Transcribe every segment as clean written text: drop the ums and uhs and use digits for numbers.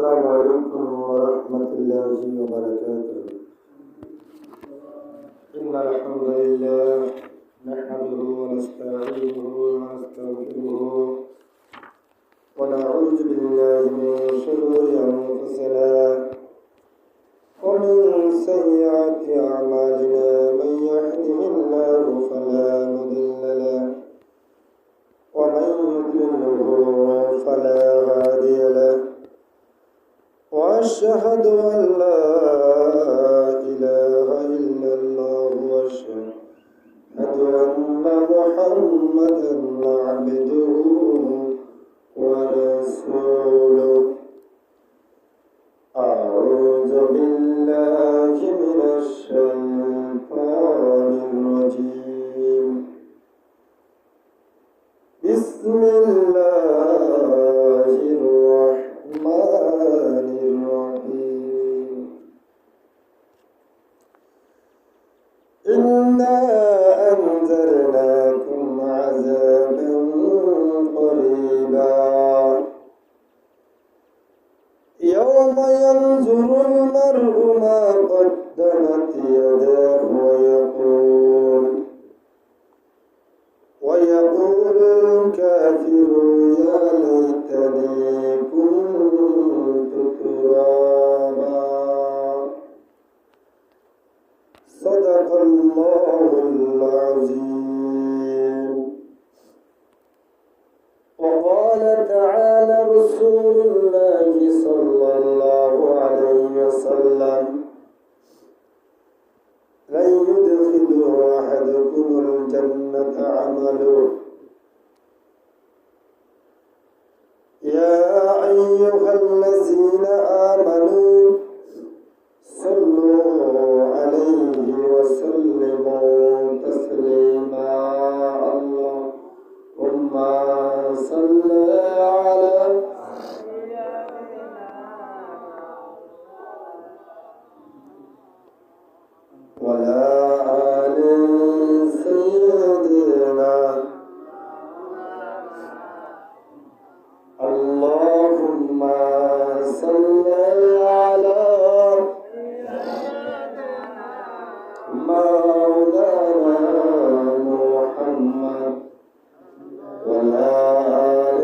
السلام عليكم ورحمة الله وبركاته. إن الحمد لله نحمده ونستعينه ونستغفره ونعوذ بالله من شرور أنفسنا ومن سيئات أعمالنا. من يهده الله فلا مضل له ومن يضلله فلا هادي له. وأشهد أن لا إله إلا الله وأشهد أن محمدا عبده ورسوله. أعوذ بالله من الشيطان الرجيم. بسم الله الرحمن الرحيم. إنا أنذرناكم عذابا قريبا يوم ينظر المرء ما قدمت يداه ويقول الكافر يا ليتني كنت ترابا. صدق الله العظيم. وقال تعالى رسول الله صلى الله عليه وسلم لن يدخل أحدكم الجنة عمله. يا أيها الذين آمنوا صلوا عليه وسلموا تسليما. اللهم صل على وعلى آل سيدنا. اللهم صل على مولانا محمد وعلى آل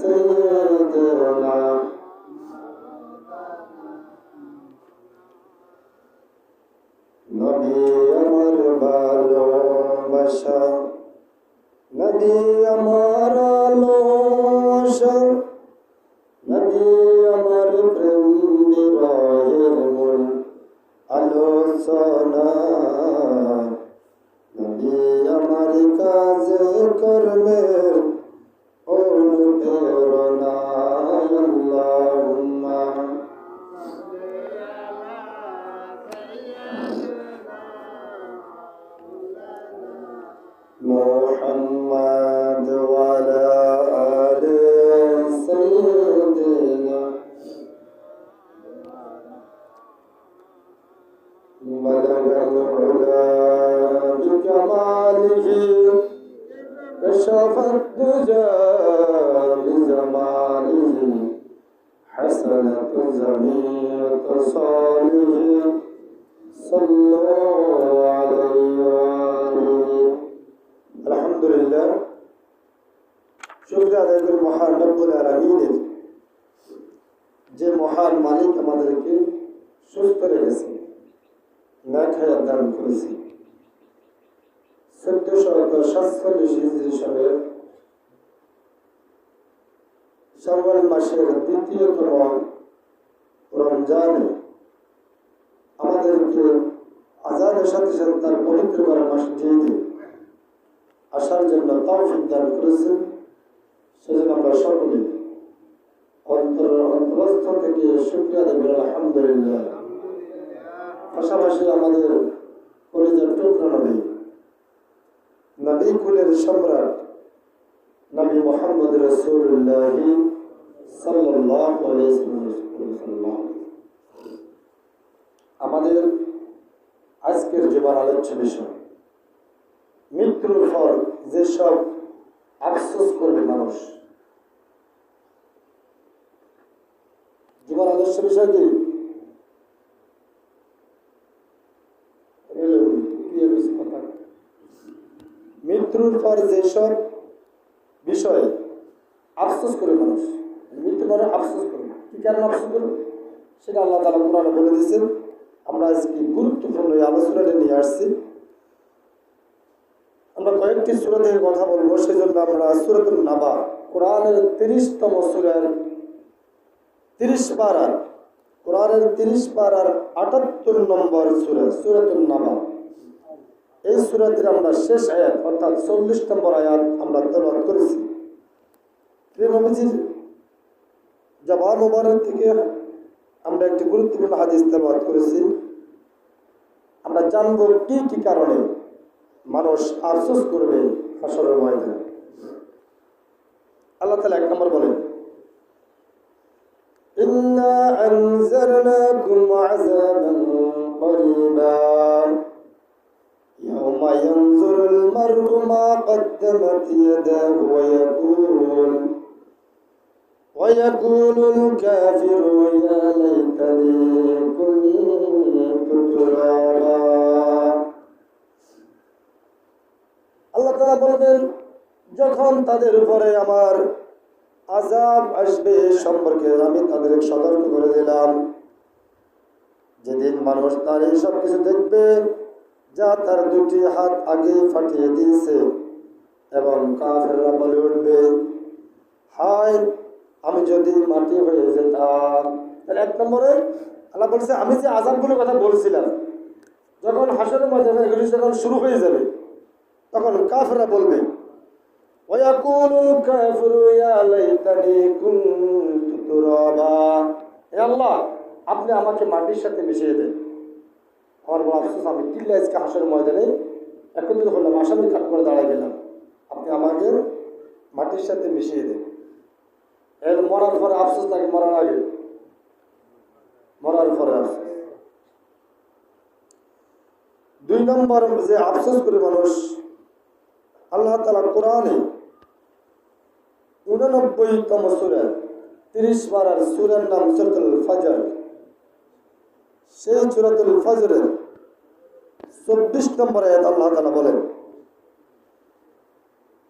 سيدنا. নবী আমার ভালোবাসা, নবী আমার আলোসা, নবী আমার প্রেম বিরহের মূল আলোচনা। নবী আমার কাজে কর্মের অনুপ্রেরণা। আল্লাহুম্মা محمد وعلى آل سيدنا. بلغ العلا بكماله كشف الدجى بزمانه حسنت جميع خصاله. صلوا عليه وآله. আলহামদুলিল্লাহ, শুকরিয়া আদায় করি মহান রব্বুল আলামিনের, যে মহান মালিক আমাদেরকে সুস্থ রেখেছে, নেক হায়াত দান করেছে। 1447 হিজরি সালের শাওয়াল মাসের দ্বিতীয়তম রমজানে আমাদেরকে আযানের সাথে সাথে তার পবিত্র করা মসজিদে আসার জন্য তৌফিক দান করেছেন। সেজন্য আমরা সকলে অন্তরস্থ থেকে শুকরিয়া আদায় করি আলহামদুলিল্লাহ। পাশাপাশি আমাদের কলিজার টুকরা নবী, নবী কুলের সম্রাট নবী মুহাম্মদ রাসূলুল্লাহ সাল্লাল্লাহু আলাইহি ওয়াসাল্লাম, আমাদের আজকের জুমার আলোচ্য বিষয় মৃত্যুর পর যেসব আফসোস করবে মানুষ। সামঞ্জস্য বিষয় কি? মৃত্যুর পর যেসব বিষয়ে আফসোস করে মানুষ, মৃত্যুর পরে আফসোস করে, কি কারণে আফসোস করবে সেটা আল্লাহ তাআলা কোরআনে বলে দিয়েছেন। আমরা আজকে গুরুত্বপূর্ণ এই আলোচনাটা নিয়ে আসছি। আমরা কয়েকটি সূরা থেকে কথা বলবো, সেজন্য আমরা সূরাতুন নাবা, কোরআনের 30তম সূরার 30 পারার, কোরআনের 30 পারার 78 নম্বর সূরা, সূরাতুন নাবা। এই সূরাটির আমরা শেষ আয়াত অর্থাৎ 40 নম্বর আয়াত আমরা তেলাওয়াত করেছি। প্রিয় নবীজির জবান মুবারক থেকে আমরা একটি গুরুত্বপূর্ণ হাদিস তেলাওয়াত করেছি। আমরা জানব কি কি কারণে মানুষ আফসোস করবে হাসরের ময়দানে। আল্লাহ তাআলা 1 নম্বর বলেন, ইন্না আনজারনাকুম আযাবান করিবা ইয়াওমা ইয়ানজুরুল মার'উ মা কদ্দামাত ইয়াদাহু ওয়া ইয়াকুলুল কাফিরু ইয়া লাইতানি কুনতু তুরাবা। আল্লাহ তাআলা বলবেন, যখন তাদের উপরে আমার আযাব আসবে সম্পর্কে আমি তাদের সতর্ক করে দিলাম। যেদিন মানুষ তার এই সব কিছু দেখবে যা তার দুটি হাত আগে ফাটিয়ে দিয়েছে, এবং কাফেররা বলে উঠবে, হায় আমি যদি মাটি হয়ে যেতাম। তাহলে 1 নম্বরে আল্লাহ বলছে, আমি যে আযাবগুলোর কথা বলছিলাম, যখন হাসরের ময়দানে এগুলি যখন শুরু হয়ে যাবে তখন কাফেররা বলবে, ওয়ায়াকুলুল কাফিরু ইয়া লাইতানি কুনতু তুরাবা, হে আল্লাহ আপনি আমাকে মাটির সাথে মিশিয়ে দেন। আমার বড় আফসোস, আমি কিল্লা আজকে হাসরের ময়দানে একত্রিত হলাম, আসামি কাঠ করে দাঁড়ায় গেলাম, আপনি আমাকে মাটির সাথে মিশিয়ে দেন। এর মরার পরে আফসোস নাকি মরার আগে? মরার পরে আফসোস। 2 নম্বর যে আফসোস করে মানুষ, আল্লাহ তাআলা কোরআনে 89তম সূরা 30 পারার সূরার নাম সূরাতুল ফজর। সেই সূরাতুল ফজরের 24 নম্বর আয়াত আল্লাহ তাআলা বলেন,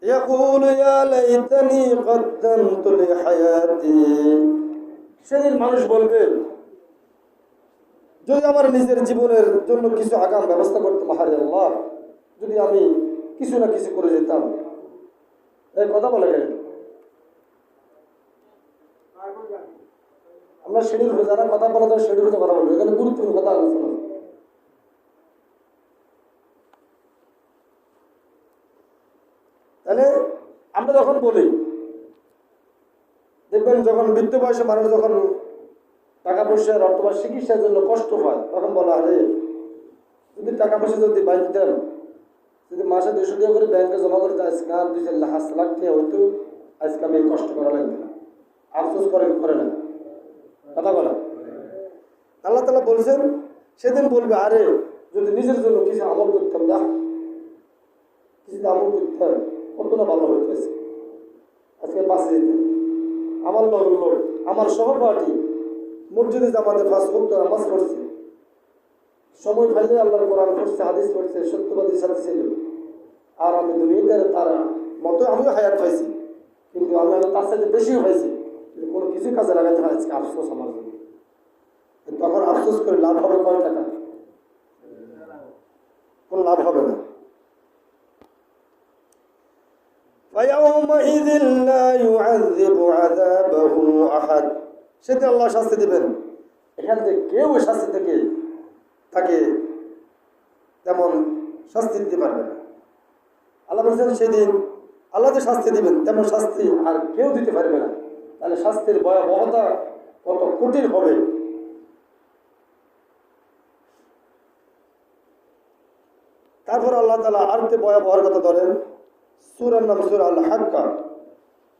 ইয়াকুলু ইয়া লাইতানি কদ্দামতু লিহায়াতি। সেদিন মানুষ বলবে, যদি আমার নিজের জীবনের জন্য কিছু আগাম ব্যবস্থা করতে, হায় আল্লাহ যদি আমি কিছু না কিছু করে যেতাম। এই কথা বলে গেলেন, আমরা সেদিন যারা কথা বলা যায় সেদিন কথা বলবো, এখানে গুরুত্বপূর্ণ কথা আলোচনা। তাহলে আমরা যখন বলি, দেখবেন যখন বৃদ্ধ বয়সে মানুষ যখন টাকা পয়সার অথবা চিকিৎসার জন্য কষ্ট হয়, তখন বলা হয় যদি টাকা পয়সা যদি বাইক দেন, যদি মাসে 200 টাকা করে ব্যাংকে জমা করে দেয়, আজকে আর 2-4 লাখ টাকা হয়তো আজকে আমি কষ্ট করা লাগবে না। আফসোস করে না, কথা বলা। আল্লাহ তাআলা বলছেন, সেদিন বলবে, আরে যদি নিজের জন্য কিছু আমল করতাম, না কিছু আমল করতাম, কত না ভালো হইতেছে, আজকে বাঁচে যেতাম। আমার লোক আমার সহপাঠী মসজিদে জামাতে 5 ওয়াক্ত নামাজ পড়ছে, সময় পাইলে আল্লাহর কোরআন পড়ছে, হাদিস পড়ছে, সত্যবাদীর সাথে ছিল, আর আমি দুনিয়াতে তার মতো আমিও হায়াত পাইছি, কিন্তু আমি তার সাথে বেশিও পাইছি, কোনো কিছু কাজে লাগাতে হয়। আজকে আফসোস আমার জন্য। তখন আফসোস করে লাভ হবে কয় টাকা? কোন লাভ হবে না। فَيَوْمَئِذٍ لَا يُعَذِّبُ عَذَابَهُ أَحَدٌ। সেদিন আল্লাহ শাস্তি দিবেন, এখান থেকে কেউ শাস্তি থেকে তাকে তেমন শাস্তি দিতে পারবে না। আল্লাহ বলছেন, সেদিন আল্লাহ যে শাস্তি দিবেন তেমন শাস্তি আর কেউ দিতে পারবে না। তাহলে শাস্তির ভয়াবহতা কত কঠিন হবে। তারপর আল্লাহ তাআলা আরেকটি ভয়াবহর কথা ধরেন, সূরার নাম সূরা আল হাক্কা,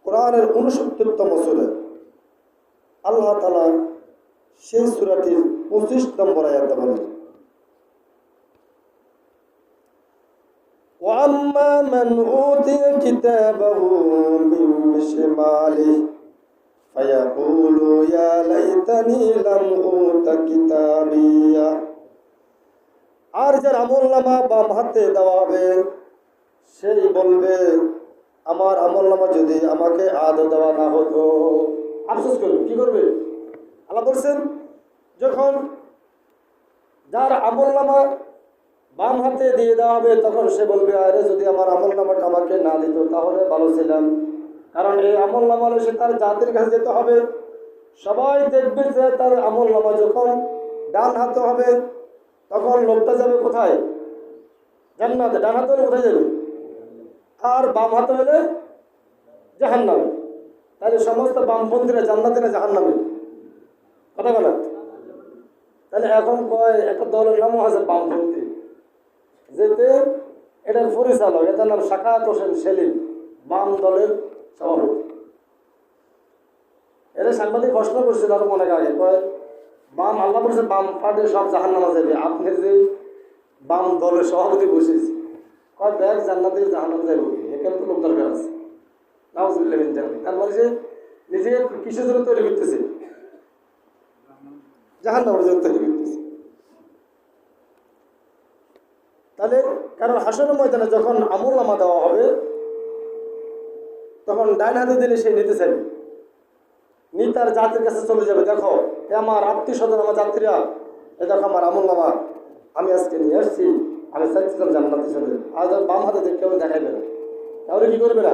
কোরআনের 69তম সূরা। আল্লাহ তাআলা সেই সূরাটির 25 নম্বর আয়াতে বলেন, وَأَمَّا مَنْ أُوتِيَ كِتَابَهُ بِشِمَالِهِ ফায়াকুলু ইয়া লাইতানি লাম উতা কিতাবিয়া। আর যার আমলনামা বাম হাতে দেওয়া হবে সেই বলবে আমার আমলনামা যদি আমাকে আদৌ দেওয়া না হতো। আফসোস করবে, কি করবে? আল্লাহ বলছেন যখন যার আমলনামা বাম হাতে দিয়ে দেওয়া হবে তখন সে বলবে আরে যদি আমার আমলনামাটা আমাকে না দিত তাহলে ভালো ছিলাম। কারণ এই আমলনামা সে তার জাতির কাছে যেতে হবে, সবাই দেখবে যে তার আমলনামা যখন ডান হাতে হবে তখন লোকটা যাবে কোথায়? জান্নাতে। ডান হাতে হলে কোথায় যাবে? আর বাম হাতে হলে জাহান্নামে। তাহলে সমস্ত বামপন্থীরা জান্নাতে না জাহান্নামে? কথা বলা। তাহলে এখন কয় একটা দলের নামও আছে বামপন্থী, যেতে এটার পরিচালক, এটার নাম শাখাত হোসেন সেলিম, বাম দলের সভাপতি। এরা সাংবাদিক প্রশ্ন করছে তার অনেক আগে, কয় বাম আল্লাহ বলছে বাম পার্টির সব জাহান্নামে যাবে, আপনি যে বাম দলের সভাপতি বসেছি, কয় দেখ জান্নাতে জাহান্নামে যাবে, এখানে তো লোক দরকার আছে। নাউজুবিল্লাহ মিন যালিক। তার মানে সে নিজে কিসের জন্য তৈরি করতেছে? জাহান্নামের জন্য তৈরি করতেছে। তাহলে কারণ হাসরের ময়দানে যখন আমলনামা দেওয়া হবে তখন ডাইন হাতে দিলে সে নিতে চাইবে, তার জাতির কাছে চলে যাবে, দেখো এ আমার আত্মীয় স্বজন, আমার যাত্রীরা, এ দেখো আমার আমলনামা আমি আজকে নিয়ে আসছি, আমি চাইছিলাম জান্নাতে চলে। আর বাম হাতে কেউ দেখাইবে না, তাহলে কি করবে না?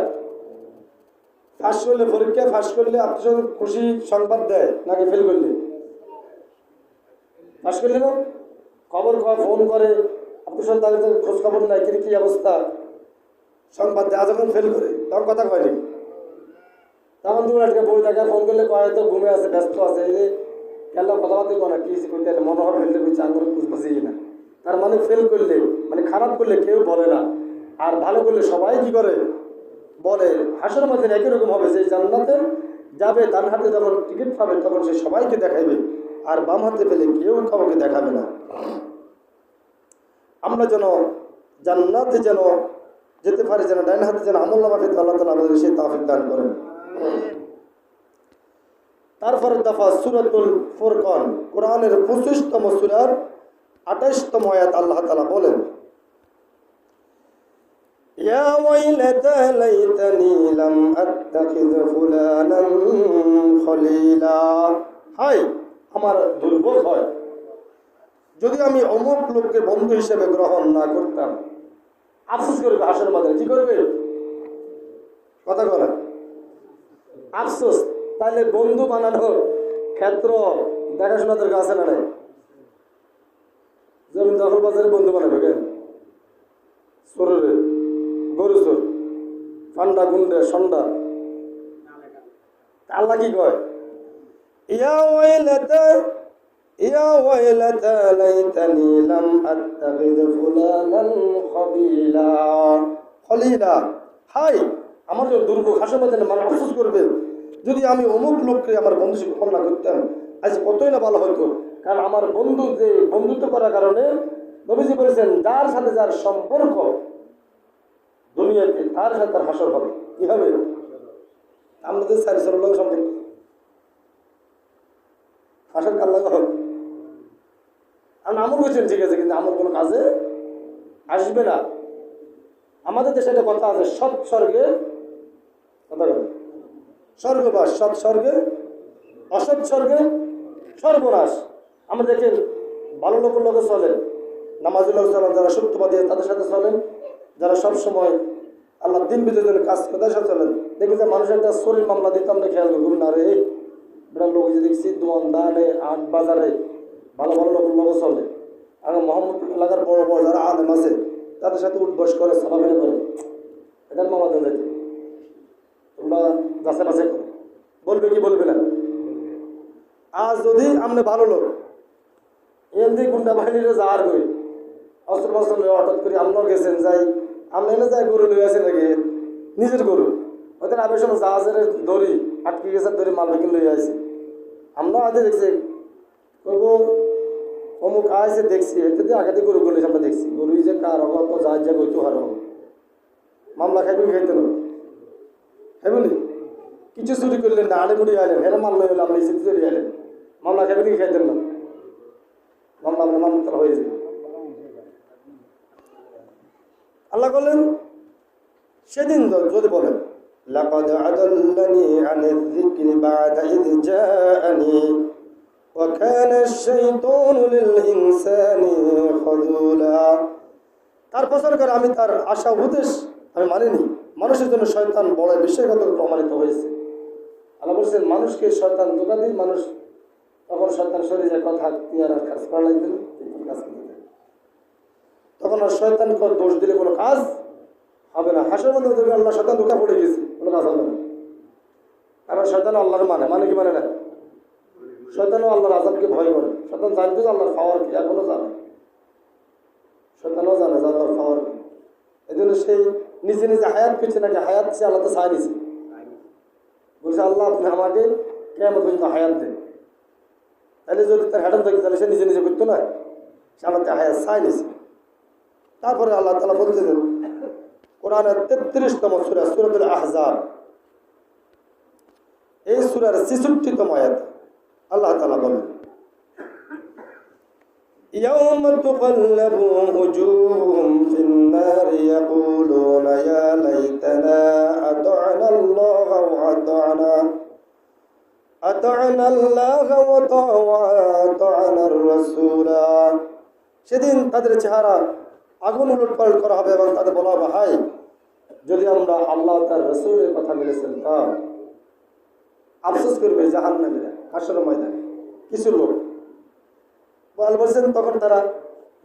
ফাঁস করলে পরীক্ষায় ফাঁস করলে আত্মীয় স্বজন খুশি সংবাদ দেয় নাকি ফেল করলে? ফাঁস করলে না, খবর ফোন করে আত্মীয় স্বজন, তাদের খোঁজ খবর নাই কি অবস্থা, সংবাদ দেয়। যখন ফেল করে তখন কথা কয়নি, তখন দু আজকে বই দেখা ফোন করলে কয় তো ঘুমে আছে, ব্যস্ত আছে, এই যে কেন কথাবার্তা কয় না, কি কইতে মনে হয় ফেললে বুঝছে আঙুল বুঝিয়ে না। তার মানে ফেল করলে মানে খারাপ করলে কেউ বলে না, আর ভালো করলে সবাই কি করে বলে। হাসরের মধ্যে একই রকম হবে, যে জান্নাতে যাবে ডান হাতে যখন টিকিট পাবে তখন সে সবাইকে দেখাবে, আর বাম হাতে পেলে কেউ কাউকে দেখাবে না। আমরা যেন জান্নাতে যেন যেতে পারি, যেন ডাইন হাতে যেন আমলনামা পেতে আল্লাহ তাআলা আমাদের সেই তৌফিক দান করেন। তারপর দফা সূরাতুল ফুরকান, কোরআনের 25তম সূরার 28তম আয়াত আল্লাহ তাআলা বলেন, ইয়া ওয়াইলাতা লাইতানি লাম আত্তাখিয ফুলানান খলিলা। হাই আমার দুর্ভোগ হয় যদি আমি অমুক লোককে বন্ধু হিসেবে গ্রহণ না করতাম। আফসোস করবে হাসরের মধ্যে, কি করবে? কথা বলে আফসোস। তাহলে বন্ধু বানানোর ক্ষেত্র দেখাশোনা দরকার আছে না নাই? জমি দখল বাজারে বন্ধু বানাবে কেন? চোরের, গরু চোর, ফান্ডা গুন্ডে সন্ডা। আল্লাহ কি কয়? ইয়া ওয়াইলাতা ইয়া ওয়াইলাতা লাইতানি লাম আত্তাখিয ফুলানান খলিলা। খলিলা, হাই আমার যে দুর্ভোগ, হাসরের মধ্যে মানে আফসোস করবে যদি আমি অমুক লোককে আমার বন্ধু গ্রহণ না করতাম, আজ কতই না ভালো হতো। কারণ আমার বন্ধু যে বন্ধুত্ব করার কারণে নবীজি বলেছেন যার সাথে যার সম্পর্ক দুনিয়াতে তার সাথে তার হাসর হবে। কি হবে? আমাদের সারি সরল সম্পর্ক হাসর কার লাগা হবে। আপনি আমল করছেন ঠিক আছে, কিন্তু আমল কোনো কাজে আসবে না। আমাদের দেশে একটা কথা আছে, সৎ স্বর্গে কথা বলে স্বর্গবাস, সৎ স্বর্গে অসৎ স্বর্গে সর্বনাশ। আমরা দেখেন ভালো লোকের লোকে চলেন, নামাজুল চলেন, যারা সত্যবাদী তাদের সাথে চলেন, যারা সবসময় আল্লাহ দিন বিজয়ের কাজ করে তাদের সাথে চলেন। দেখবেন যে মানুষের একটা শরীর মামলা দিতে আমরা খেয়াল করুন না, রে বেটা লোক যে দেখছি দোয়ান দানে আট বাজারে ভালো ভালো লোকের লোক চলে। আর মোহাম্মদ এলাকার বড় বড় যারা আলেম আছে তাদের সাথে উঠবস করে, চলাফেরা করে, এটার মামা দেন যাইতে তোমরা যাচাই বাছাই করো, বলবে কি বলবে না। আজ যদি আপনি ভালো লোক এমনি গুন্ডা বাহিনীরা যাওয়ার করি অস্ত্র বস্ত্র হঠাৎ করে আমরাও গেছেন যাই, আমরা এনে যাই গরু লই আসে নাকি নিজের গরু, ওদের আবের সময় জাহাজের দড়ি আটকে গেছে, দড়ি মাল কিনে লই আসি। আমরাও আগে দেখছি করবো অমুক আসে দেখছি, এতে দিয়ে আগে গরু গলি আমরা দেখছি, গরু যে কার হবো তো জাহাজ যা গইতো হার মামলা খাইবে খাইতে না খাইবনি কিছু চুরি করলেন না, আড়ে আইলেন, হেরা মামলা হইলে আপনি চিঠি চুরি আইলেন, মামলা খাবেন কি খাইতেন না, মামলা আপনার মামলা হয়ে যাবে। আল্লাহ বলেন সেদিন যদি বলেন লাকাদ আদাল্লানি আনিয যিকরি বা'দা ইয জাআনি ওয়া কানা আশ-শাইতানু লিল ইনসানি খাযুলা, তার প্রচার করে আমি তার আশা উপদেশ আমি মানিনি, মানুষের জন্য শয়তান বড় বিশ্বাসঘাতক প্রমাণিত হয়েছে। আল্লাহ বলছেন মানুষকে শয়তান ধোঁকা দিই, মানুষ তখন শয়তান সরে যায়, কথা তুই আর কাজ করা লাগবে না, কাজ করতে, তখন আর শয়তান দোষ দিলে কোনো কাজ হবে না। হাসের মধ্যে দেখবে আল্লাহ শয়তান ধোঁকা পড়ে গেছে, কোনো কাজ হবে না। কারণ শয়তান আল্লাহর মানে কি মানে না, শয়তানও আল্লাহর আযাবকে ভয় করে। শয়তান জানতো যে আল্লাহর পাওয়ার কি, এখনো জানে, শয়তানও জানে যে আল্লাহর পাওয়ার কি। এই জন্য সেই নিজে নিজে হায়াত পেয়েছে নাকি, হায়াত সে আল্লাহ তো চাই নিছে, বলছে আল্লাহ আপনি আমাকে কিয়ামত পর্যন্ত হায়াত দেন। তাহলে যদি তার হ্যাডাম থাকে তাহলে সে নিজে নিজে করতো না, সে আল্লাহ হায়াত চাই নিছে। তারপরে আল্লাহ তাআলা বলতেছেন কোরআনের ৩৩তম সূরা সূরাতুল আহজাব, এই সূরার ৬৬তম আয়াত আল্লাহ তাআলা বলেন ইয়াউমা তুকাল্লাবু উজুহুহুম ফিন-নারি ইয়াকুলুনা ইয়া লাইতানা আতা'না আল্লাহা ওয়া আতা'না আল্লাহা ওয়া আতা'না আর-রাসূলা, সেদিন তাদের চেহারা আগুন উলটপালট করা হবে এবং তাদের বলা হবে হায় যদি আমরা আল্লাহ তার রাসূলের কথা মেনে চলতাম। আফসোস করবে জাহান্নামীরা হাশরের ময়দানে কিছু লোক বলছেন, তখন তারা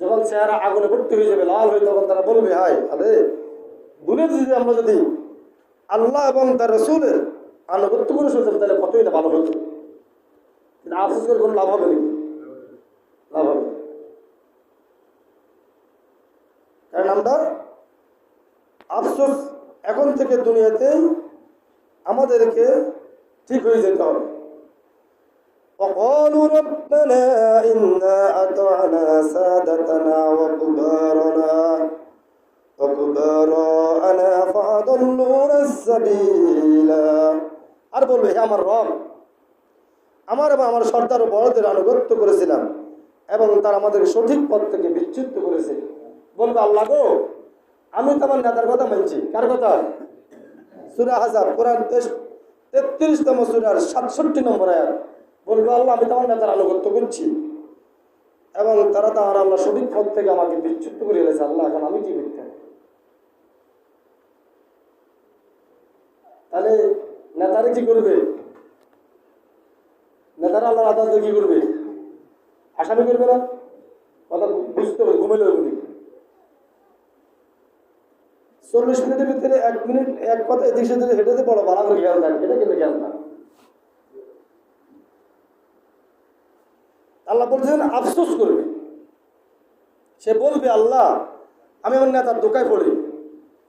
যখন চেহারা আগুনে ভর্তি হয়ে যাবে, লাল হয়ে, তখন তারা বলবে হায় আরে দুনিয়াতে যদি আমরা যদি আল্লাহ এবং তার রাসূলের আনুগত্য করে চলতাম তাহলে কতই না ভালো হতো। কিন্তু আফসোস করে কোনো লাভ হবে নাকি? লাভ হবে, কারণ আমরা আফসোস এখন থেকে দুনিয়াতে আমাদেরকে ঠিক হয়ে যেতে হবে। وقالوا ربنا إنا أطعنا سادتنا وكبراءنا فأضلونا السبيل, আর বলবে হে আমার রব, আমার এবং আমার সর্দার ও বড়দের আনুগত্য করেছিলাম এবং তারা আমাদের সঠিক পথ থেকে বিচ্যুত করেছে। বলবে আল্লাহ গো আমি তো আমার নেতার কথা মানছি। কার কথা? সূরা আহজাব কোরআন ৩৩তম সূরার ৬৭ নম্বর আয়াত। বলবে আল্লাহ আমি তো আমার নেতার আনুগত্য করছি এবং তারা তো আমার আল্লাহ সঠিক পথ থেকে আমাকে বিচ্যুত করে ফেলেছে। আল্লাহ এখন আমি কি করতে? তাহলে নেতারে কি করবে? নেতারা আল্লাহর আদালতে কি করবে? আসামি করবে না? কথা বুঝতে হবে, ঘুমেলে হবে। ৪০ মিনিটের ভিতরে ১ মিনিট এক কথা এদিক সেদিকে হেঁটেতে বড় ভালো করে খেয়াল থাকে, এটা কিন্তু খেয়াল থাকে। আল্লাহ বলছেন আফসোস করবে, সে বলবে আল্লাহ আমি আমার নেতার দোকায় পড়ি,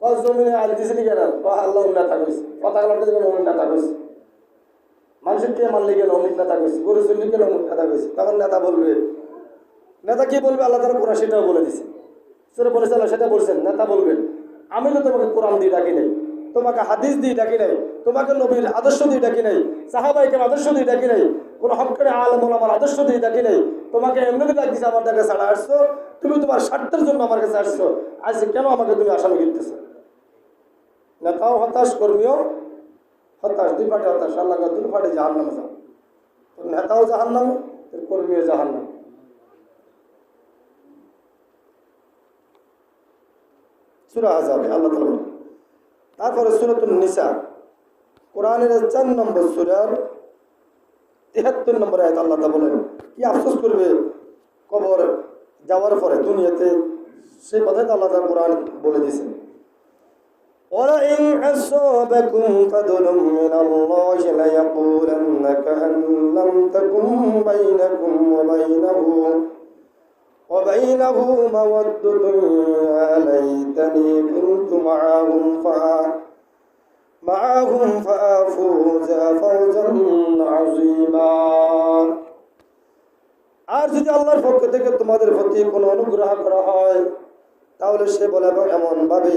কত জমিনে আজ দিয়েছিলি কেন? আল্লাহ নেতা কইছে, পতাকা লাগাতে গেলে অমুক নেতা কইছে, মানুষের কে মারলে গেলে অমুক নেতা কইছে, গরু চললে গেলে অমুক নেতা কইছে। তখন নেতা বলবে, নেতা কি বলবে? আল্লাহ তারা কোরআন সেটাও বলে দিছে, সেটা বলেছে আল্লাহ সেটা বলছেন। নেতা বলবেন আমি তো তোমাকে কোরআন দিয়ে ডাকি নাই, তোমাকে হাদিস দিয়ে ডাকি নাই, তোমাকে নবীর আদর্শ দিয়ে ডাকি নাই, সাহাবাইকের আদর্শ দিয়ে ডাকি নাই, কোন হক্কের আলেম ওলামার আদর্শ দিয়ে ডাকি নাই, তোমাকে এমনিতে ডাক দিছে আমার কাছে ছাড়া আসছো, তুমি তোমার স্বার্থের জন্য আমার কাছে আসছো, আজ কেন আমাকে তুমি আসামি করতেছো? নেতাও হতাশ, কর্মীও হতাশ, দুই পাটে হতাশ। আল্লাহ দুই পাটে জাহান্নামে যাও, নেতাও জাহান্নামে, কর্মীও জাহান্নামে। সূরা আহজাবে আল্লাহ তাআলা বলেন। তারপরে সূরাতুন নিসা কোরআনের ৪ নম্বর সূরার ৭৩ নম্বর আয়াত আল্লাহ তাআলা বলেন কি আফসোস করবে কবর যাওয়ার পরে দুনিয়াতে, সেই কথাই তো আল্লাহ তাআলা কোরআন বলে দিয়েছেন। وَلَئِنْ أَصَابَكُمْ فَضْلٌ مِّنَ اللَّهِ لَيَقُولَنَّ كَأَن لَّمْ تَكُن بَيْنَكُمْ وبينه مودة يا ليتني كنت معهم فأفوز فوزا عظيما। আর যদি আল্লাহর পক্ষ থেকে তোমাদের প্রতি কোনো অনুগ্রহ করা হয় তাহলে সে বলে এবং এমন ভাবে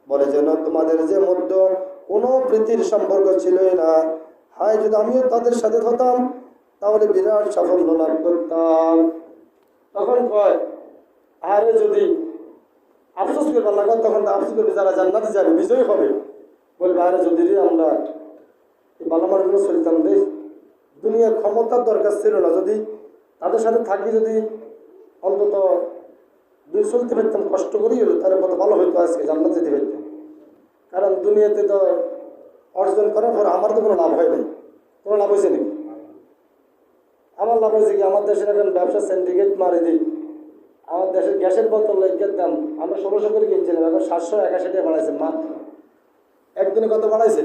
বলে যেন তোমাদের যে মধ্য কোনো প্রীতির সম্পর্ক ছিলই না। হায় যদি আমিও তাদের সাথে হতাম তাহলে বিরাট সাফল্য লাভ করতাম। তখন কয় আরে যদি আফসোস করবার লাগা, তখন তো আফসোস করবে যারা জান্নাতে যাবে, বিজয়ী হবে। বলবে আরে যদি আমরা এই বালামারগুলো চলতাম রে, দুনিয়ার ক্ষমতার দরকার ছিল না, যদি তাদের সাথে থাকি, যদি অন্তত দুই চলতে পারতাম, কষ্ট করেই হলো, তাহলে কত ভালো হইতো, আজকে জান্নাত যেতে পারতাম। কারণ দুনিয়াতে তো অর্জন করার পর আমার তো কোনো লাভ হয় নাই। কোনো লাভ হয়েছে নাকি? আমার লাভ হয়েছে কি? আমার দেশের এখন ব্যবসা সিন্ডিকেট মারি দিই। আমার দেশের গ্যাসের বোতল লেগের দাম আমরা 1600 করে কিনছিলাম, এখন 781 টাকা বাড়াইছে মাত্র। একদিনে কত বাড়াইছে?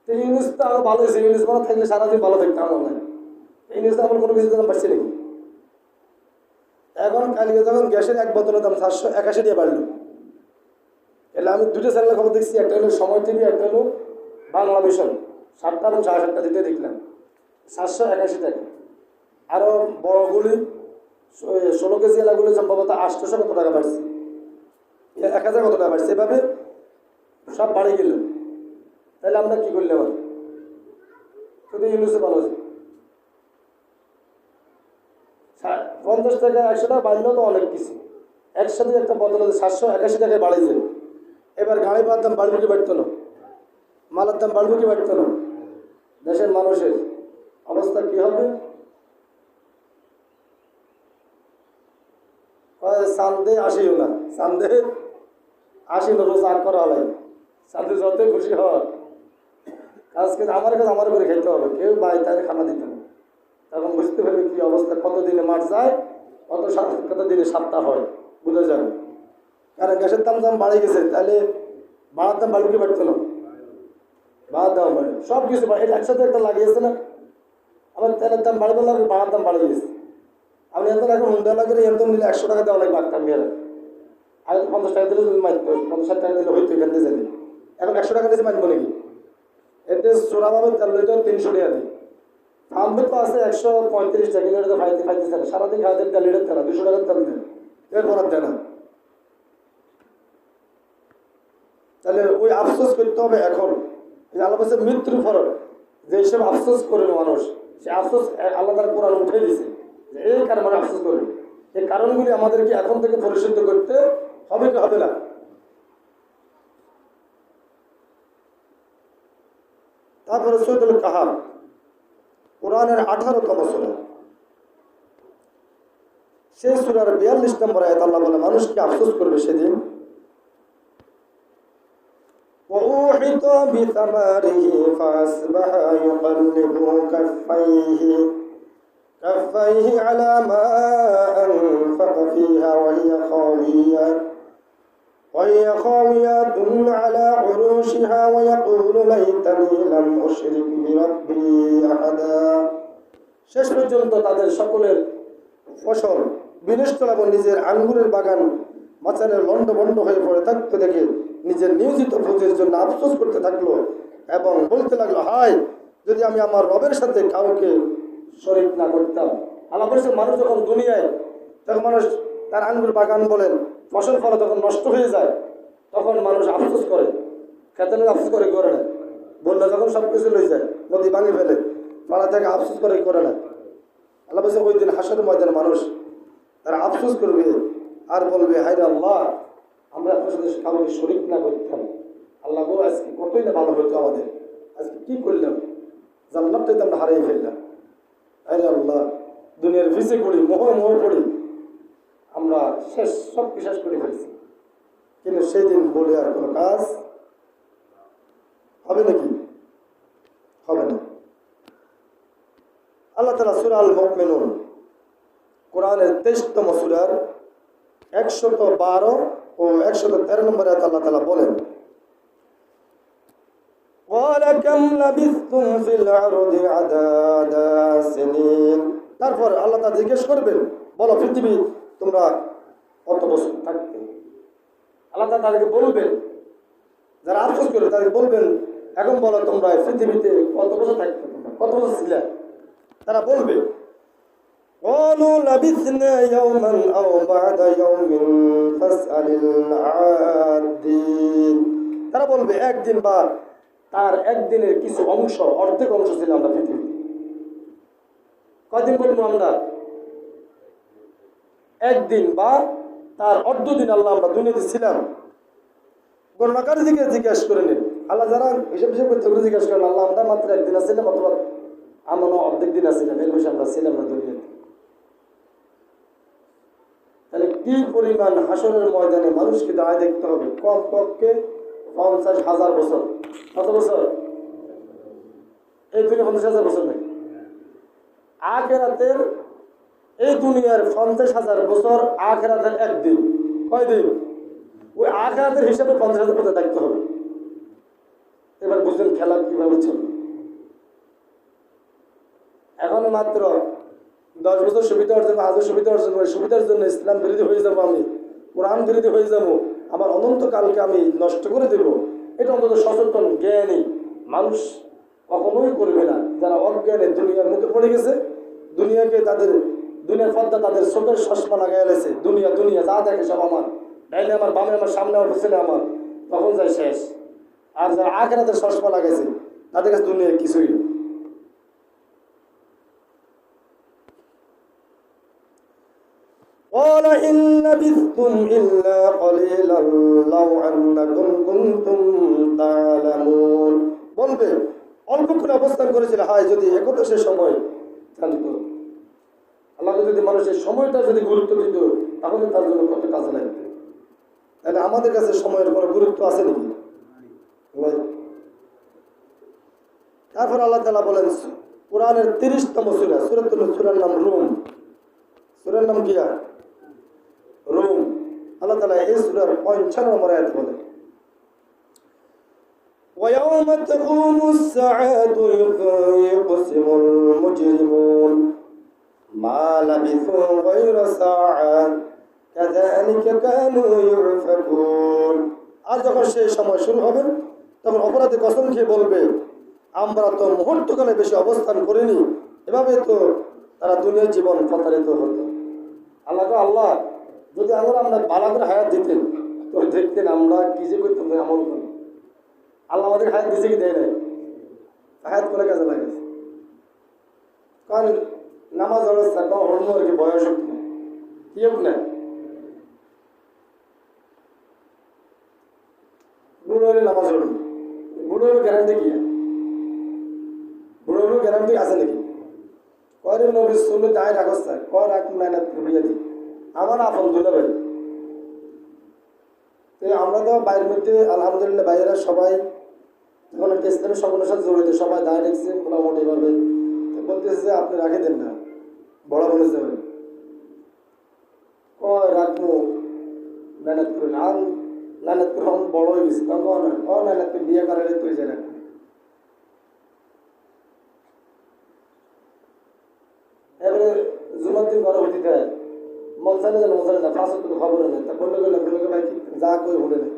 তো ইউনিস তো আরো ভালো হয়েছে। ইউনিস ভালো থাকলে সারাদিন ভালো থাকতাম আমার নয়। ইউনিস আমার কোনো কিছু দাম বাড়ছে নাকি? এখন কালকে যখন গ্যাসের এক বোতলের দাম 781 টাকা বাড়লো, এলে আমি দুটো চ্যানেলের খবর দেখছি, একটা হলো সময় টিভি, একটা হলো বাংলা ভিশন, 7টা এবং 7:30 দিতে দেখলাম 781 টাকা। আরও বড়গুলি 16 কেজি এলাগুলি সম্ভবত 800 কত টাকা বাড়ছে, 1000 কত টাকা বাড়ছে, এভাবে সব বাড়ে গেল। তাহলে আমরা কি করলে হবে? শুধু ইউনিসে ভালো আছে। 50 টাকা 100 টাকা বাড়লেও তো অনেক কিছু। একসাথে একটা বদলে 781 টাকায় বাড়িয়েছে। এবার গাড়ি ভাড়ার দাম বাড়বে কি বাড়তো না? মালের দাম বাড়বে কি বাড়তো না? দেশের মানুষের অবস্থা কি হবে? চান্দে আসিও না, চান্দে আসি না, রোজ আগ করা হয়। চান্দে যতই খুশি হয়, আজকে আমার কাছে আমার করে খেতে হবে, কেউ বাই তাই খানা দিতে হবে। তখন বুঝতে পারবে কি অবস্থা, কতদিনে মাঠ যায়, কতদিনে সপ্তাহ হয়, বুঝে যাবে। কারণ গ্যাসের দাম বাড়ে গেছে, তাহলে ভাড়ার দাম বাড়বে কি বাড়তো না? ভাড়ার দাম বাড়ে, সব কিছু বাড়ে। এটা একসাথে একটা লাগিয়েছে না? আমার তেলের দাম বাড়বে লাগবে, ভাড়ার দাম বাড়ে গেছে। আপনি এত এখন হুন্ডা লাগে, এত নিলে 100 টাকা দেওয়া লাগবে একটা মেয়েরা। আগে 50 টাকা দিলে যদি মানতো, 50 টাকা দিলে হইতো এখান থেকে জানি। এখন 100 টাকা দিয়েছে মানবো নাকি? এতে চোরাভাবে তেল লইতে 300 টাকা দিই। আমবে তো আছে 135 টাকা, কিন্তু এটা তো ফাইতেছে না। সারাদিন খাওয়াতে তেল লিটার তেল 200 টাকার তেল দেন, এর করার দেয় না। তাহলে ওই আফসোস করতে হবে এখন। আল্লাহ বলছে মৃত্যুর ফরক যেসব আফসোস করে মানুষ, সে আফসোস আল্লাহ তার কোরআন উঠে দিয়েছে, এই কারণে মানে আফসোস করবে। এই কারণগুলি আমাদেরকে এখন থেকে পরিশুদ্ধ করতে হবে কি হবে না? তারপরে সূরাতুল কাহাফ, কোরআনের 18তম সূরা, সেই সূরার 42 নম্বর আয়াত আল্লাহ বলে মানুষ কি আফসোস করবে সেদিন। وأوحط بثمره فأصبح يقلب كفيه على ما أنفق فيها وهي خاوية على عروشها ويقول ليتني لم أشرك بربي أحدا। শেষ পর্যন্ত তাদের সকলের ফসল বিনষ্ট এবং নিজের আঙ্গুরের বাগান মাচানের লন্ডভন্ড হয়ে পড়ে থাকতে দেখে নিজের নিয়োজিত পুঁজির জন্য আফসোস করতে থাকলো এবং বলতে লাগলো, হায় যদি আমি আমার রবের সাথে কাউকে শরীক না করতাম। আল্লাহ বলছে মানুষ যখন দুনিয়ায়, তখন মানুষ তার আঙ্গুর বাগান বলেন ফসল ফলে তখন নষ্ট হয়ে যায়, তখন মানুষ আফসোস করে, খেতে আফসোস করে না। বন্যা যখন সব কিছু লয়ে যায়, নদী ভাঙে ফেলে, পাড়া থেকে আফসোস করে না। আল্লাহ বলছে ওই দিন হাসরের ময়দানে মানুষ তারা আফসোস করবে আর বলবে, হায় রে আল্লাহ, আমরা আপনার সাথে কাউকে শরীক না করতাম। আল্লাহ গো, আজকে কতই না ভালো হতো আমাদের, আজকে কি করলাম, জান্নাতটাই তো আমরা হারিয়ে ফেললাম। হায় রে আল্লাহ, দুনিয়ার ভিজে পড়ি, মোহ পড়ি, আমরা সব শেষ করে ফেলছি। কিন্তু সেই দিন বলে আর কোনো কাজ হবে নাকি? হবে না। আল্লাহ তাআলা সূরা আল মুমিনুন, কোরআনের 23তম সূরার 112 ও 113 নম্বর আয়াত আল্লাহ তাআলা বলেন, ওয়ালা কাম লাবিসতুম ফিল আরদি আদাদা সিনিন। তারপর আল্লাহ তাআলা জিজ্ঞেস করবেন, বলো পৃথিবী তোমরা কত বছর থাকতে? আল্লাহ তাআলা তাদেরকে বলবেন, যারা আফসোস করে তাদেরকে বলবেন, এখন বলো তোমরা পৃথিবীতে কত বছর থাকতে, তোমরা কত বছর ছিলে? তারা বলবে, قالوا لبثنا يوما أو بعد يوم فاسأل العادين। তারা বলবে একদিন বা তার একদিনের কিছু অংশ, অর্ধেক অংশ ছিল আমরা পৃথিবীতে। কয়দিন বলবো আমরা? একদিন বা তার অর্ধ দিন আল্লাহ আমরা দুনিয়াতে ছিলাম। গণনাকারী দিকে জিজ্ঞেস করে নিন, আল্লাহ যারা হিসাব হিসাব করতে করে জিজ্ঞেস করেন, আল্লাহ আমরা মাত্র একদিন আসছিলাম অথবা আমরা অর্ধেক দিন আসছিলাম, এর বেশি আমরা ছিলাম না দুনিয়াতে। তাহলে কি পরিমাণ হাসরের ময়দানে মানুষকে দাঁড়ায় দেখতে হবে? কমপক্ষে 50,000 বছর। কত বছর? এই দুনিয়া 50,000 বছর নাকি? আখিরাতের এই দুনিয়ার 50,000 বছর, আখিরাতের একদিন। কয়দিন? ওই আখিরাতের হিসাবে 50,000 বছর দেখতে হবে। এবার বুঝলেন খেলা কিভাবে চলবে। এখন মাত্র 10 বছর সুবিধা অর্জন, হাজার সুবিধা অর্জন করে সুবিধার জন্য ইসলাম বিরোধী হয়ে যাবো, আমি কোরআন বিরোধী হয়ে যাবো, আমার অনন্তকালকে আমি নষ্ট করে দেব, এটা অন্তত সচেতন জ্ঞানী মানুষ কখনোই করবে না। যারা অজ্ঞানে দুনিয়ার মুখে পড়ে গেছে, দুনিয়াকে তাদের দুনিয়ার পর্দা তাদের চোখের চশমা লাগাই গেছে, দুনিয়া দুনিয়া যা দেখে সব আমার, ডাইনে আমার, বামে আমার, সামনে আমার, পিছনে আমার, তখন যায় শেষ। আর যারা আখিরাতের চশমা লাগাইছে তাদের কাছে দুনিয়া কিছুই না। قال إن لبثتم إلا قليلا لو أنكم كنتم تعلمون। বলবে অল্পক্ষণ অবস্থান করেছিল, হায় যদি একথা সে সময় জানতো। আল্লাহ যদি মানুষের সময়টা যদি গুরুত্ব দিত তাহলে তার জন্য কত কাজে লাগবে। তাহলে আমাদের কাছে সময়ের কোনো গুরুত্ব আছে নাকি? তারপর আল্লাহ তাআলা বলেন কোরআনের 30তম সূরা, সূরার নাম রুম। সূরার নাম কি? রুম। আল্লাহ তাআলা এই সূরার 55 নম্বর আয়াত বলেন, وَيَوْمَ تَقُومُ السَّاعَةُ يُقْسِمُ الْمُجْرِمُونَ مَا لَبِثُوا غَيْرَ سَاعَةٍ كَذَلِكَ كَانُوا يُؤْفَكُونَ। আর যখন সেই সময় শুরু হবে তখন অপরাধী কসম খেয়ে বলবে, আমরা তো মুহূর্তকালে বেশি অবস্থান করিনি, এভাবে তো তারা দুনিয়ার জীবন প্রতারিত হতো। আল্লাহ যদি আমরা ভালো করে হায়াত দিতেন তো দেখতেন আমরা কি যে করতাম, আমল করি। আল্লাহ আমাদের হায়াত দিছে কি দেয় নাই? হায়াত করে কাজে লাগাইছে। কারণ নামাজ অবস্থা হরম আর কি বয়স হোক না, কি হোক না, বুড়ো হলে নামাজ হল, বুড়ো হলে গ্যারান্টি কি? বুড়ো হলে গ্যারান্টি আছে নাকি? কয়ের নবী শুনলে দায় রাখস, কয় রাখুন না বিয়ে দিই আমার আপন দুলা ভাই। আমরা তো বাইরের মধ্যে আলহামদুলিল্লাহ বাইরেরা সবাই যখন একটা ইসলামের সংগঠনের সাথে জড়িত, সবাই দায় রেখেছে মোটামুটি ভাবে। বলতেছে যে আপনি রাখে দেন না, বড় বলে যাবেন, কয় রাখবো মেহনত করেন। আর মেহনত করে আমি বড় হয়ে গেছি, তখন মেহনত করে বিয়ে করার তুই যে রাখবো। এবারে জুমার দিন ঘরে হতে দেয়, মনসানে যেন মনসানে না, ফাঁস তো খবর নেই। তা বললে গেলে ভাই যা কই হলে নেই,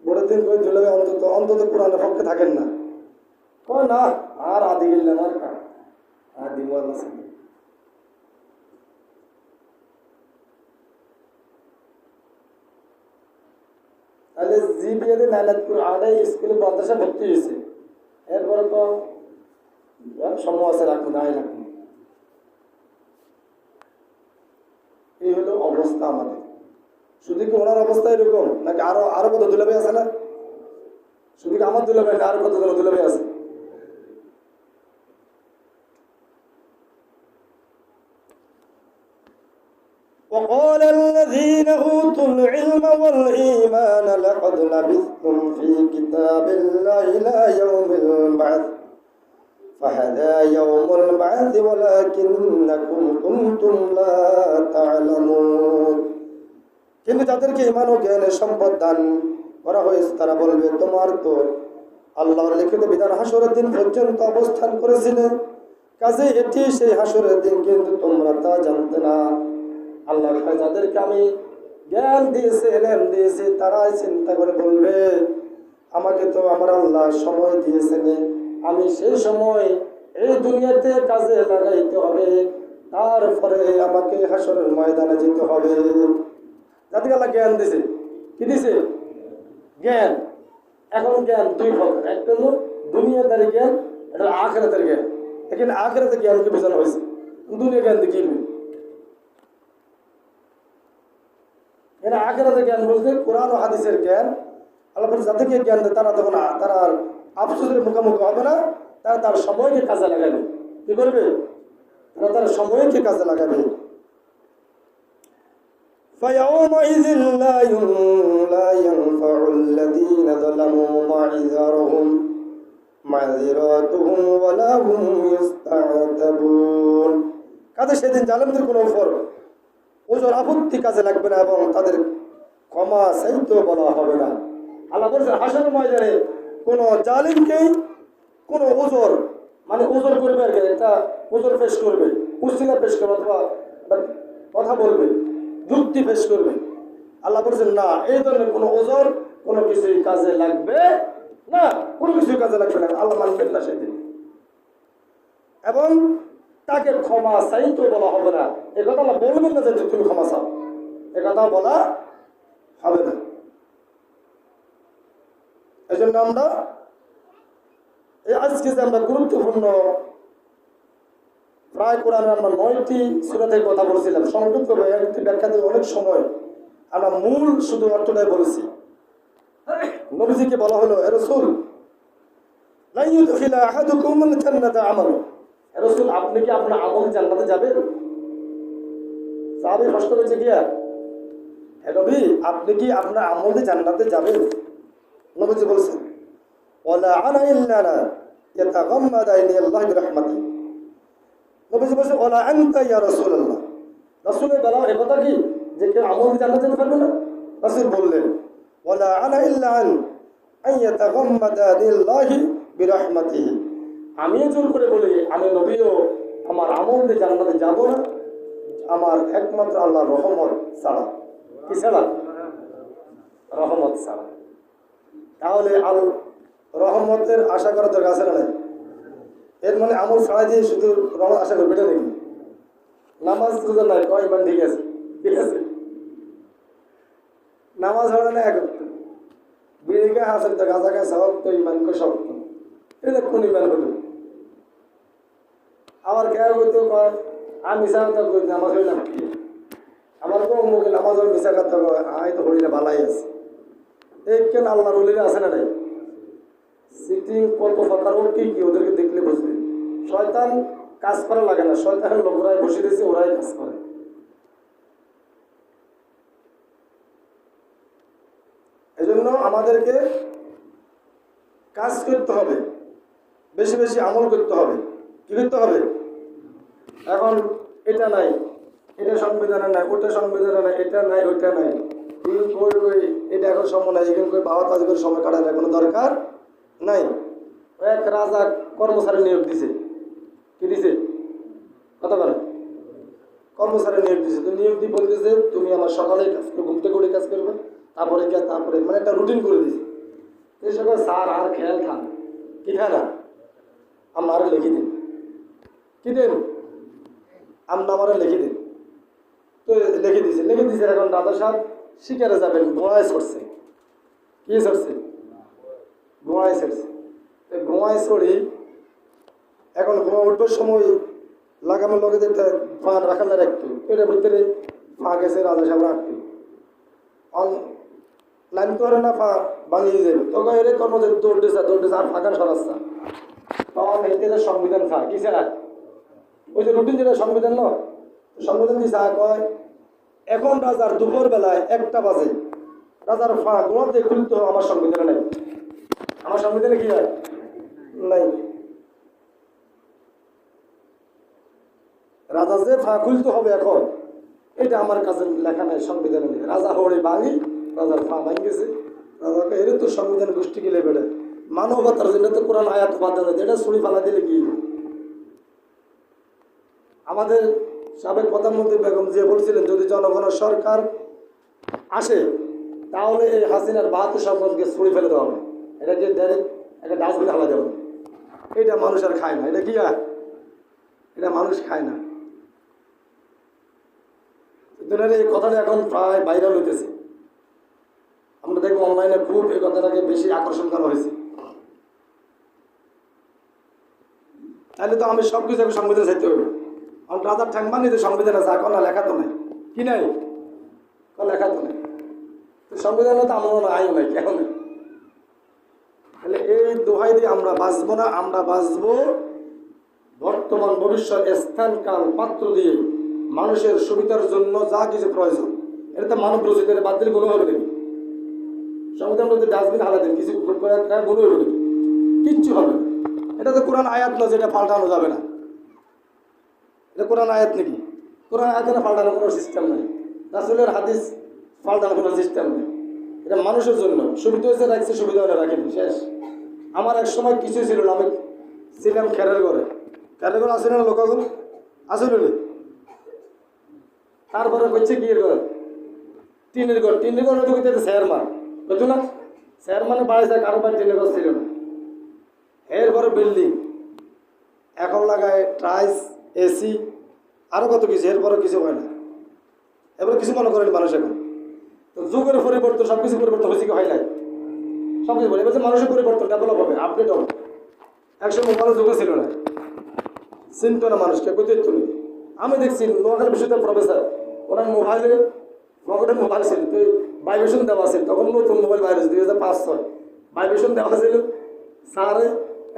ভোটের দিন কই ধুলে অন্তত কোরআনের পক্ষে থাকেন না, কয় না আর আদি গেলে আমার আদি মোয়াল আছে। তাহলে জি বিয়েতে নাইলাতপুর আড়াই স্কুলে মাদ্রাসা ভর্তি হয়েছে, এরপরে তো সম্ভব আছে রাখুন নাই রাখুন। এই হলো অবস্থা আমাদের। শুধু কি ওনার অবস্থা এরকম নাকি আরো কত দুলাভাই আছে না? শুধু কি আমার দুলাভাই না, আরো কত দুলাভাই আছে? وقال الذين أوتوا العلم والإيمان لقد لبثتم في كتاب الله إلى يوم البعث فهذا يوم البعث ولكنكم كنتم لا تعلمون। কিন্তু যাদেরকে ঈমান ও জ্ঞানের সম্পদ দান করা হয়েছে তারা বলবে, তোমার তো আল্লাহর লিখিত বিধান হাসরের দিন পর্যন্ত অবস্থান করেছিলে, কাজে এটি সেই হাসরের দিন, কিন্তু তোমরা তা জানতে না। আল্লাহ যাদেরকে আমি জ্ঞান দিয়েছে, এলেম দিয়েছে, তারাই চিন্তা করে বলবে, আমাকে তো আমার আল্লাহ সময় দিয়েছেন, আমি সেই সময় এই দুনিয়াতে কাজে লাগাইতে হবে, তারপরে আমাকে হাসরের ময়দানে যেতে হবে। যাদেরকে আল্লাহ জ্ঞান দিয়েছে, কি দিয়েছে? জ্ঞান। এখন জ্ঞান দুই প্রকার, একটা হলো দুনিয়াদারি জ্ঞান, এটা আখিরাতের জ্ঞান। এখানে আখিরাতের জ্ঞানকে বোঝানো হয়েছে, দুনিয়া জ্ঞান দেখিয়ে এখানে আখিরাতের জ্ঞান বলতে কোরআন ও হাদিসের জ্ঞান। আল্লাহ বলছে যাদেরকে জ্ঞান দেয় তারা তখন তারা আর আফসোসের মুখোমুখি হবে না, তারা তার সময়কে কাজে লাগাবে। কি করবে? তারা তার সময়কে কাজে লাগাবে। فيومئذ لا ينفع الذين ظلموا معذرتهم ولا هم يستعتبون। কাজে সেদিন জালেমদের কোনো উপর ওজর আপত্তি কাজে লাগবে না এবং তাদের ক্ষমা চাইতেও বলা হবে না। আল্লাহ বলছেন হাসরের ময়দানে কোনো জালিমকেই কোনো ওজর মানে ওজর করবে আর কি, একটা ওজর পেশ করবে, উসিলা পেশ করবে অথবা কথা বলবে, যুক্তি পেশ করবে। আল্লাহ বলছেন না, এই ধরনের কোনো ওজর কোনো কিছুই কাজে লাগবে না, কোনো কিছুই কাজে লাগবে না। আল্লাহ মানবেন না সেদিন, এবং তাকে ক্ষমা চাইতেও বলা হবে না। এ কথা আল্লাহ বলবেন না যে তুমি ক্ষমা চাও, এ কথা বলা হবে না। এই জন্য আমরা আজকে যে আমরা গুরুত্বপূর্ণ প্রায় কোরআনে আমরা 9টি সূরা থেকে কথা বলছিলাম, সংক্ষিপ্ত ব্যাখ্যাতে অনেক সময় আমরা মূল শুধু অর্থটাই বলেছি। নবীজিকে বলা হলো, হে রাসূল লা ইউদখিলা আহাদুকুমুল জান্নাতা আমালু, হে রাসূল আপনি কি আপনার আমল জান্নাতে যাবেন? সাহাবী প্রশ্ন করেছে কি, হে নবী আপনি কি আপনার আমল দিয়ে জান্নাতে যাবেন? নবীজি বলেছেন ওয়ালা আনা ইল্লা ইয়াতাগাম্মাদানি আল্লাহু বিরহমাতিহি। নবীজি বলেছেন ওয়ালা আনতা ইয়া রাসূলুল্লাহ, রাসূলের বেলাও এই কথা কি যে কেউ আমল দিয়ে জান্নাতে যেতে পারবে না? রাসূল বললেন ওয়ালা আনা ইল্লা আন ইয়াতাগাম্মাদানি আল্লাহু বিরহমাতিহি, আমিও জোর করে বলি আমি নবীও আমার আমল দিয়ে জান্নাতে যাব না, আমার একমাত্র আল্লাহর রহমত ছাড়া। কি ছাড়া? রহমত ছাড়া। তাহলে রহমতের আশা করা তোর কাছে নাই। এর মানে আমল ছাড়া দিয়ে শুধু রহমত আশা করবে এটা নাকি? নামাজ রোজা নাই কয় ইমান ঠিক আছে, ঠিক আছে, নামাজ হবে না, এক বিড়িকে হাসেন তো গাঁজা গাছ সব তো ইমানকে সব, এটা কোন ইমান হলো? আমার কেউ হইতে কয় আমি মিশা কথা কই নামাজ হইলাম কি, আমার তো মুখে নামাজ হল মিশা কথা কয় আয় তো হরিলে ভালাই আছে। এই কেন আল্লাহর ওলিরা আছে না নাই? সিটিং কত প্রকার ও কি কি ওদেরকে দেখলে বুঝবে। শয়তান কাজ করা লাগে না, শয়তানের লোকরাই বসে দিয়েছে, ওরাই কাজ করে। এজন্য আমাদেরকে কাজ করতে হবে, বেশি বেশি আমল করতে হবে। কি করতে হবে? এখন এটা নাই, এটা সংবিধানে নাই, ওটা সংবিধানে নাই, এটা নাই ওইটা নাই, এটা এখন সময় নাই, এখানে করে বাবা তাজ করে সময় কাটানোর কোনো দরকার নাই। এক রাজা কর্মচারী নিয়োগ দিছে, কি দিছে? কথা বলে কর্মচারী নিয়োগ দিছে, তো নিয়োগ দিয়ে বলতেছে তুমি আমার সকালে কাজ করবে, ঘুম থেকে উঠে কাজ করবে, তারপরে তারপরে মানে একটা রুটিন করে দিছে। এই সকাল স্যার আর খেয়াল খান কি খায় না, আমরা আরো লিখে দিন, কি দেন আমরা আমারে লিখে দিন। তো লিখে দিছে। এখন রাজা সাহেব শিকারে যাবেন, গোয়ায় চড়ছে। কি চড়ছে? গোয়ায় চড়ছে। গোয়ায় চড়ি এখন গোয়া উঠবার সময় লাগামের লগে যেটা ফাঁক রাখালে রাখতো, এটার ভিতরে ফাঁ গেছে, রাজা সাহেব রাখতো লাইন তো না, ফা ভাঙিয়ে যাবে। তখন এর কর্মচারী দৌড়তেছে আর ফাঁকান সরাচ্ছা, তখন এতে সংবিধান ফা কি ছাড়া ওই যে রুটিন যেটা সংবিধান ন, সংবিধান দিয়েছে কয় এখন রাজার দুপুর বেলায় 1টা বাজে রাজার ফা গোয়াতে খুলতে হবে, আমার সংবিধানে নাই। আমার সংবিধানে কি হয়? নাই। রাজা যে ফা খুলতে হবে এখন, এটা আমার কাছে লেখা নাই, সংবিধানে নেই। রাজা হরে বাঙি, রাজার ফা ভাঙি গেছে। রাজাকে এর তো সংবিধান গোষ্ঠী গেলে বেড়ে মানবতার জন্য তো কোরআন আয়াত বাদ দেয়, এটা ছুরি ফালা দিলে কি? আমাদের সাবেক প্রধানমন্ত্রী বেগম যে বলছিলেন যদি জনগণের সরকার আসে তাহলে এই হাসিনার 72 সম্পদকে ছুরি ফেলে দেওয়া হবে, এটাকে ডাইরেক্ট একটা ডাস্টবিনে ফেলা দেওয়া হবে। এটা মানুষ আর খায় না, এটা কি আর এটা মানুষ খায় না। এই কথাটা এখন প্রায় ভাইরাল হইতেছে। আমরা দেখবো অনলাইনে খুব এই কথাটাকে বেশি আকর্ষণ করা হয়েছে। তাহলে তো আমি সব কিছু সংবিধান চাইতে হবে। আমার রাজার ঠ্যাং মানি যে সংবিধানে যা কনা লেখা তো নাই, কি নাই লেখা তো নাই, তো সংবিধানে তো আমার আইও নাই, কেন নেই? তাহলে এই দোহাই দিয়ে আমরা বাঁচবো না, আমরা বাঁচবো বর্তমান ভবিষ্যৎ স্থান কাল পাত্র দিয়ে মানুষের সুবিধার জন্য যা কিছু প্রয়োজন। এটা তো মানব রচিত, এটা বাদ দিলে কোনো হবে নাকি? সংবিধান বলতে ডাস্টবিন হালা দেন, কিছু কোনো হবে নাকি? কিচ্ছু হবে না। এটা তো কোরআন আয়াত না, যেটা পাল্টানো যাবে না। এটা কোরআন আয়াত নাকি? কোরআন আয়াত না পাল্টানোর কোনো সিস্টেম নেই, রাসূলের হাদিস পাল্টানোর কোনো সিস্টেম নেই। এটা মানুষের জন্য সুবিধা হয়েছে রাখছে, সুবিধা হলে রাখেনি, শেষ। আমার এক সময় কিছুই ছিল না, আমি ছিলাম খেরের ঘরে। খেরের ঘর আছে না লোকাগুলো আসলে, তারপরে হচ্ছে কি ঘর, টিনের ঘর। টিনের ঘর ঢুকিতে চেয়ারম্যান বুঝছো না, চেয়ারম্যানের বাড়ি যায়, কারো বাড়ি টিনের ঘর ছিল না। এর ঘরে বিল্ডিং, এখন লাগায় টাইলস, এসি, আরো কত কিছু, এরপরে কিছু হয় না। এবার কিছু মনে করেন মানুষ এখন তো যুগের পরিবর্তন, সব কিছু পরিবর্তন হয়েছে কি হয় নাই? সব কিছু বলে এবার যে মানুষের পরিবর্তন ডেভেলপ হবে, আপডেট হবে। একসময় মোবাইলের যুগে ছিল না, চিনতো না মানুষকে, কইতে নেই। আমি দেখছি নোয়াখালী বিশ্ববিদ্যালয়ের প্রফেসর, ওনার মোবাইলে পকেটে মোবাইল ছিল, তো ভাইব্রেশন দেওয়া ছিল, তখন নতুন মোবাইল বাইরে 2005-06 ভাইব্রেশন দেওয়া ছিল। স্যারে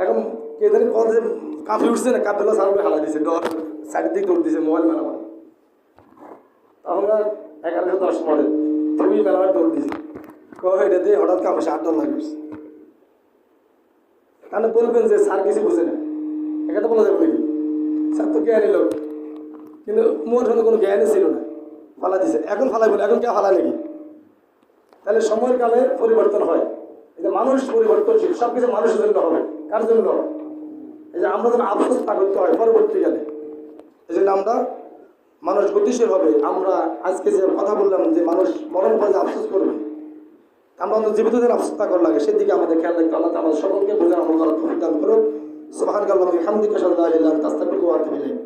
এখন কে জানি কলেজে কাঁপে উঠছে না, কাঁপেলো স্যার হালা দিয়েছে, ডর সাইড দিকে দৌড় দিয়েছে মোবাইল মেলামার। তখন 1110 মডেল, তুমি মেলামার দৌড় দিয়েছি, এটা দিয়ে হঠাৎ কাঁপে $8 লাগিয়েছে। তাহলে বলবেন যে স্যার কিছু বুঝে না, এটা তো বলা যাবে নাকি? স্যার তো জ্ঞানী লোক, কিন্তু মোর সঙ্গে কোনো জ্ঞানই ছিল না, ফালা দিছে। এখন ফালাই বলে, এখন কে ফালাই নাকি? তাহলে সময়ের কালে পরিবর্তন হয়। এই যে মানুষ পরিবর্তনশীল, সব কিছু মানুষের জন্য হবে। কার জন্য? এই যে আমরা যেন আফসোস না করতে হয় পরবর্তীকালে, এই জন্য আমরা মানুষ গতিশীল হবে। আমরা আজকে যে কথা বললাম যে মানুষ মরণ পরে আফসোস করবে, আমরা জীবিতদের আফসোস না করা লাগে, সেদিকে আমাদের খেয়াল রাখতে আল্লাহ আমাদের সকলকে বোঝার আমল করার তৌফিক দান করুন। সুবহানাল্লাহি ওয়া বিহামদিহি আশহাদু আল্লা ইলাহা ইল্লা আনতা আস্তাগফিরুকা ওয়া আতুবু ইলাইক।